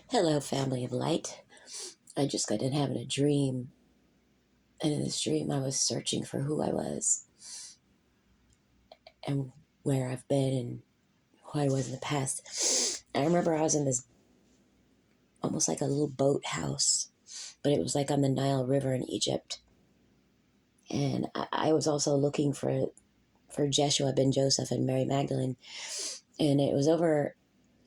Hello, family of light. I just got done having a dream. And in this dream, I was searching for who I was and where I've been and who I was in the past. I remember I was in this almost like a little boat house, but it was like on the Nile River in Egypt. And I was also looking for Jeshua ben Joseph and Mary Magdalene. And it was over,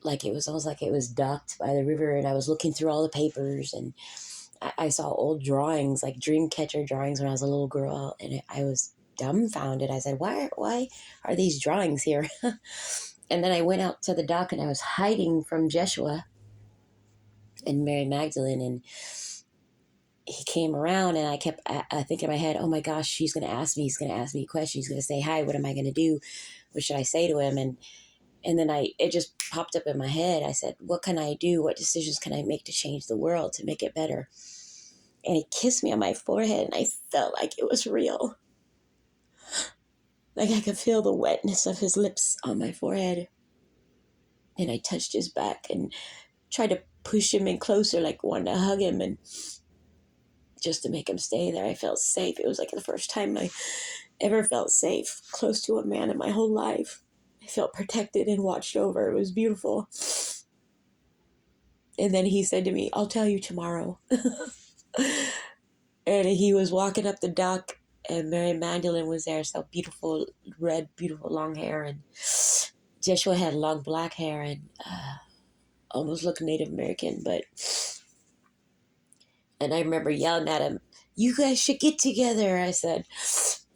like it was almost like it was docked by the river. And I was looking through all the papers, and I saw old drawings, like dream catcher drawings when I was a little girl, and I was dumbfounded. I said, why are these drawings here? And then I went out to the dock, and I was hiding from Jeshua and Mary Magdalene, and he came around, and I kept thinking in my head, oh my gosh, he's going to ask me a question. He's going to say, hi, what am I going to do? What should I say to him? And then it just popped up in my head. I said, what can I do? What decisions can I make to change the world, to make it better? And he kissed me on my forehead, and I felt like it was real. Like I could feel the wetness of his lips on my forehead. And I touched his back and tried to push him in closer, like wanted to hug him, and just to make him stay there. I felt safe. It was like the first time I ever felt safe close to a man in my whole life. I felt protected and watched over. It was beautiful. And then he said to me, I'll tell you tomorrow. And he was walking up the dock, and Mary Magdalene was there. So beautiful, red, beautiful long hair. And Joshua had long black hair and almost looked Native American. And I remember yelling at him, you guys should get together. I said,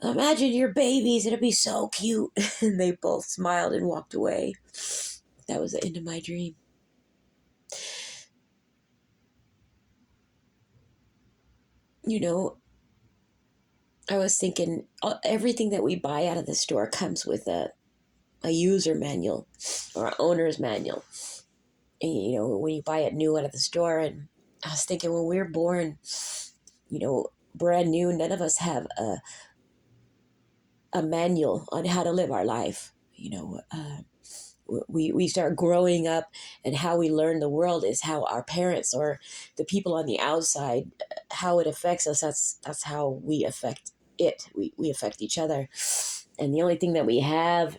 imagine your babies. It'll be so cute. And they both smiled and walked away. That was the end of my dream. You know, I was thinking everything that we buy out of the store comes with a user manual or an owner's manual. And, you know, when you buy it new out of the store. And I was thinking, when we were born, you know, brand new, none of us have a manual on how to live our life. You know, we start growing up, and how we learn the world is how our parents or the people on the outside, how it affects us. That's how we affect it. We affect each other. And the only thing that we have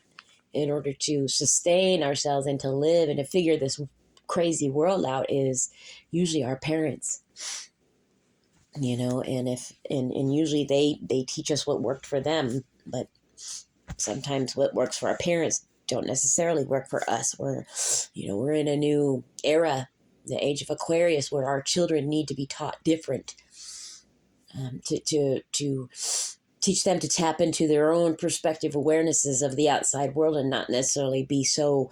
in order to sustain ourselves and to live and to figure this crazy world out is usually our parents. You know, and usually they teach us what worked for them, but sometimes what works for our parents don't necessarily work for us. We're in a new era, the age of Aquarius, where our children need to be taught different, to teach them to tap into their own perspective awarenesses of the outside world, and not necessarily be so,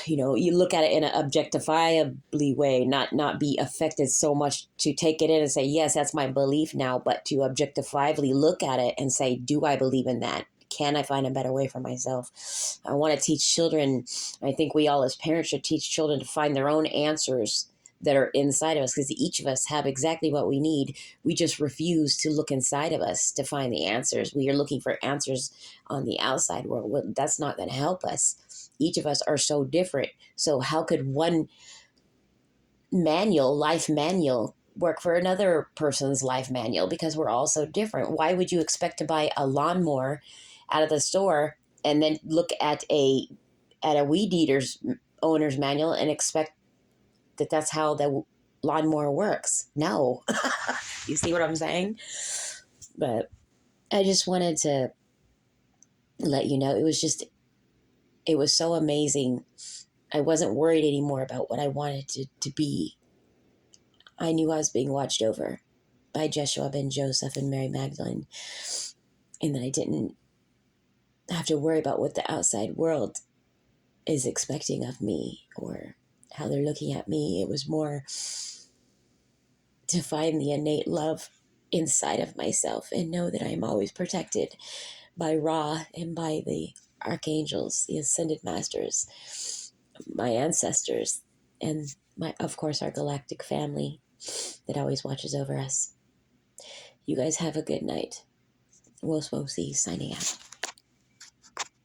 you look at it in an objectifiably way, not be affected so much to take it in and say, yes, that's my belief now, but to objectifiably look at it and say, do I believe in that? Can I find a better way for myself? I want to teach children. I think we all as parents should teach children to find their own answers that are inside of us, because each of us have exactly what we need. We just refuse to look inside of us to find the answers. We are looking for answers on the outside world. Well, that's not going to help us. Each of us are so different. So how could one life manual, work for another person's life manual? Because we're all so different. Why would you expect to buy a lawnmower out of the store and then look at a weed eater's owner's manual and expect that that's how the lawnmower works? No. You see what I'm saying? But I just wanted to let you know, it was so amazing. I wasn't worried anymore about what I wanted to be. I knew I was being watched over by Jeshua ben Joseph and Mary Magdalene, and that I didn't have to worry about what the outside world is expecting of me or how they're looking at me. It was more to find the innate love inside of myself and know that I am always protected by Ra and by the archangels, the ascended masters, my ancestors, and of course, our galactic family that always watches over us. You guys have a good night. Wos Wosi signing out.